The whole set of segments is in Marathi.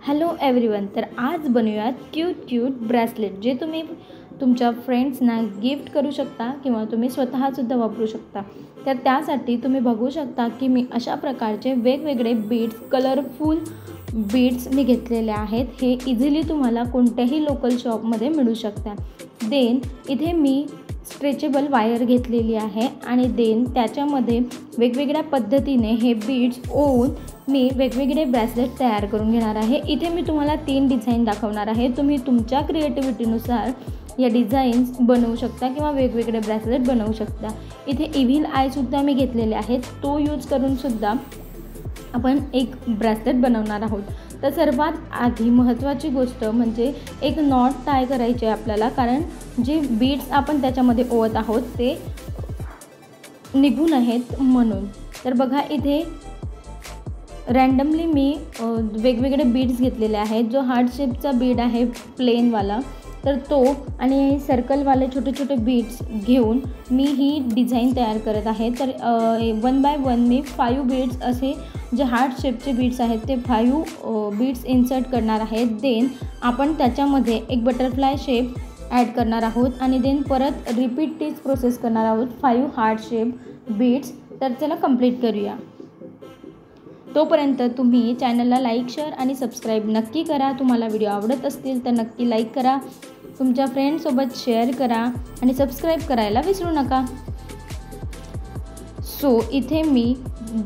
हॅलो एव्हरीवन, तर आज बनवूयात क्यूट ब्रेसलेट जे तुम्ही तुमच्या फ्रेंड्सना गिफ्ट करू शकता किंवा तुम्ही स्वतःसुद्धा वापरू शकता। तर त्यासाठी तुम्ही बघू शकता की मी अशा प्रकारचे वेगवेगळे बीड्स, कलरफुल बीड्स मी घेतलेले आहेत। हे इझिली तुम्हाला कोणत्याही लोकल शॉपमध्ये मिळू शकतात। देन इथे मी स्ट्रेचेबल वायर घेतलेली आहे आणि देन त्याच्यामध्ये वेगवेगळ्या पद्धतीने हे बीड्स ओवून मी वेगवेगळे ब्रेसलेट तयार करून घेणार आहे। इथे मी तुम्हाला 3 डिझाइन दाखवणार आहे। तुम्ही तुमच्या क्रिएटिव्हिटीनुसार या डिझाईन्स बनवू शकता किंवा वेगवेगळे ब्रेसलेट बनवू शकता। इथे इव्हिल आय सुद्धा मी घेतलेले आहेत, तो यूज करून सुद्धा आपण एक ब्रेसलेट बनवणार आहोत। तर सर्वात आधी महत्त्वाची गोष्ट म्हणजे एक नॉट टाय करायची आहे आपल्याला, कारण जे बीड्स आपण त्याच्यामध्ये ओवत आहोत ते निघू नयेत म्हणून। तर बघा इथे रँडमली मी वेगवेगळे बीड्स घेतलेले आहेत। जो हार्ट शेपचा बीड आहे प्लेनवाला, तर तो आणि सर्कलवाले छोटे छोटे बीड्स घेऊन मी ही डिझाईन तयार करत आहे। तर 1 बाय 1 मी 5 बीड्स असे जे हार्ट शेपचे बीड्स आहेत ते 5 बीड्स इन्सर्ट करणार आहेत। देन आपण त्याच्यामध्ये एक बटरफ्लाय शेप ॲड करणार आहोत आणि देन परत रिपीट तीच प्रोसेस करणार आहोत 5 हार्ट शेप बीड्स। तर चला कंप्लीट करूया। तोपर्यंत तुम्ही चॅनलला लाईक, शेअर आणि सबस्क्राईब नक्की करा। तुम्हाला व्हिडिओ आवडत असतील तर नक्की लाईक करा, तुमच्या फ्रेंड्ससोबत शेअर करा आणि सबस्क्राईब करायला विसरू नका। सो इथे मी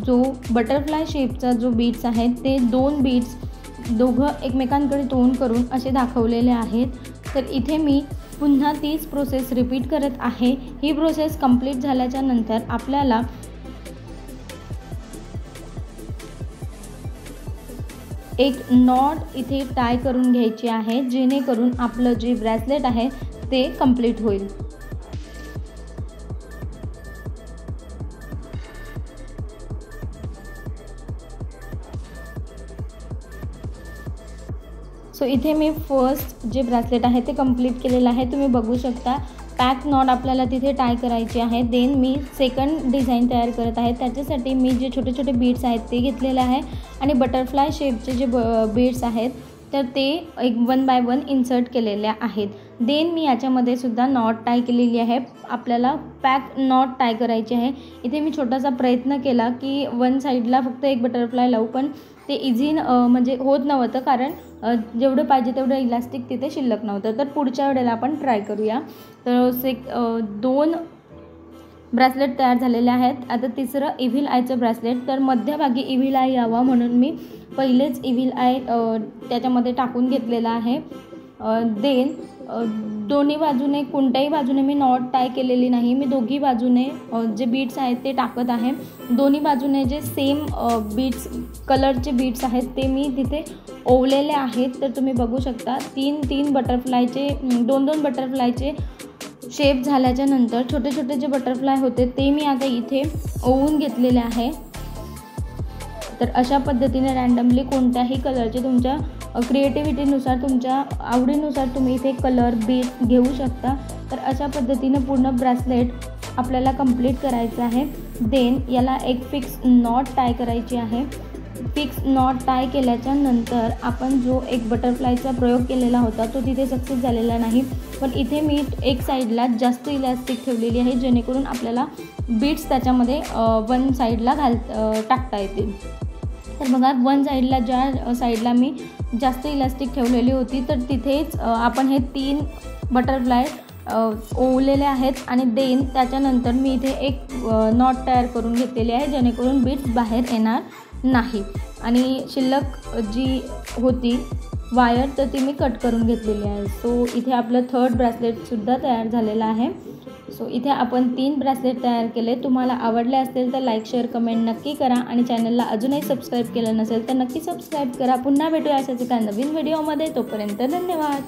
जो बटरफ्लाय शेपचा जो बीड्स आहेत ते 2 बीड्स दोघं एकमेकांकडे तोंड करून असे दाखवलेले आहेत। तर इथे मी पुन्हा तीच प्रोसेस रिपीट करत आहे। ही प्रोसेस कंप्लीट झाल्याच्या नंतर आपल्याला एक नॉट इथे टाय करून घ्यायची आहे, जेणेकरून आपलं जे ब्रेसलेट आहे ते कंप्लीट होईल। सो इथे मी फर्स्ट जे ब्रेसलेट आहे ते कंप्लीट केलेलं आहे, तुम्ही बघू शकता। पॅक नॉट आपल्याला तिथे टाय करायची आहे। देन मी सेकंड डिझाईन तयार करत आहे, त्याच्यासाठी मी जे छोटे छोटे बीड्स आहेत ते घेतलेले आहे आणि बटरफ्लाय शेपचे जे बीड्स आहेत तर ते एक 1 बाय 1 इन्सर्ट केलेले आहेत। देन मी याच्यामध्ये सुद्धा नॉट टाय केलेली आहे। आपल्याला पॅक नॉट टाय करायची आहे। इथे मी छोटासा प्रयत्न केला की 1 साईडला फक्त एक बटरफ्लाय लावू, पण ते इझी म्हणजे होत नव्हतं, कारण जेवढं पाहिजे तेवढं इलास्टिक तिथे शिल्लक नव्हतं। तर पुढच्या वेळेला आपण ट्राय करूया। तर 2 ब्रेसलेट तयार झालेले आहेत। आता तिसरं इव्हिल आयचं ब्रेसलेट, तर मध्यभागी इव्हिल आय यावा म्हणून मी पहिलेच इव्हिल आय त्याच्यामध्ये टाकून घेतलेला आहे। देन दोन्ही बाजूने कोणत्याही बाजूने मी नॉट टाय केलेली नाही, मी दोघी बाजूने जे बीड्स आहेत ते टाकत आहे। दोन्ही बाजूने जे सेम बीड्स कलरचे बीड्स आहेत ते मी तिथे ओवलेले आहेत। तर तुम्ही बघू शकता 3 बटरफ्लायचे 2 बटरफ्लायचे शेप झाल्याच्या नंतर छोटे छोटे जे बटरफ्लाय होते ते मी आता इथे ओवून घेतलेले आहे। तर अशा पद्धतीने रँडमली कोणत्याही कलरचे तुमच्या क्रिएटिव्हिटीनुसार, तुमच्या आवडीनुसार तुम्ही इथे कलर बीड घेऊ शकता। तर अशा पद्धतीने पूर्ण ब्रेसलेट आपल्याला कंप्लीट करायचं आहे। देन याला एक फिक्स नॉट टाय करायची आहे। फिक्स नॉट टाय केल्याच्या नंतर आपण जो एक बटरफ्लायचा प्रयोग केलेला होता तो तिथे सक्सेस झालेला नाही, पण इथे मी एक साईडला जास्त इलास्टिक ठेवलेली आहे, जेणेकरून आपल्याला बीड्स त्याच्यामध्ये 1 साईडला टाकता येतील। तर बघा 1 साईडला ज्या साईडला मी जास्त इलास्टिक ठेवलेली होती तर तिथेच आपण हे 3 बटरफ्लाय ओवलेले आहेत आणि देन त्याच्यानंतर मी इथे एक नॉट तयार करून घेतलेली आहे, जेणेकरून बीड्स बाहेर येणार नाही। आणि शिल्लक जी होती वायर तर ती मी कट करून घेतलेली आहे। सो इथे आपलं 3rd ब्रेसलेटसुद्धा तयार झालेलं आहे। सो इथे आपण 3 ब्रेसलेट तयार केले। तुम्हाला आवडले असतील तर लाईक, शेअर, कमेंट नक्की करा आणि चॅनलला अजूनही सबस्क्राईब केलं नसेल तर नक्की सबस्क्राईब करा। पुन्हा भेटूया अशाच एका नवीन व्हिडिओमध्ये, तोपर्यंत धन्यवाद।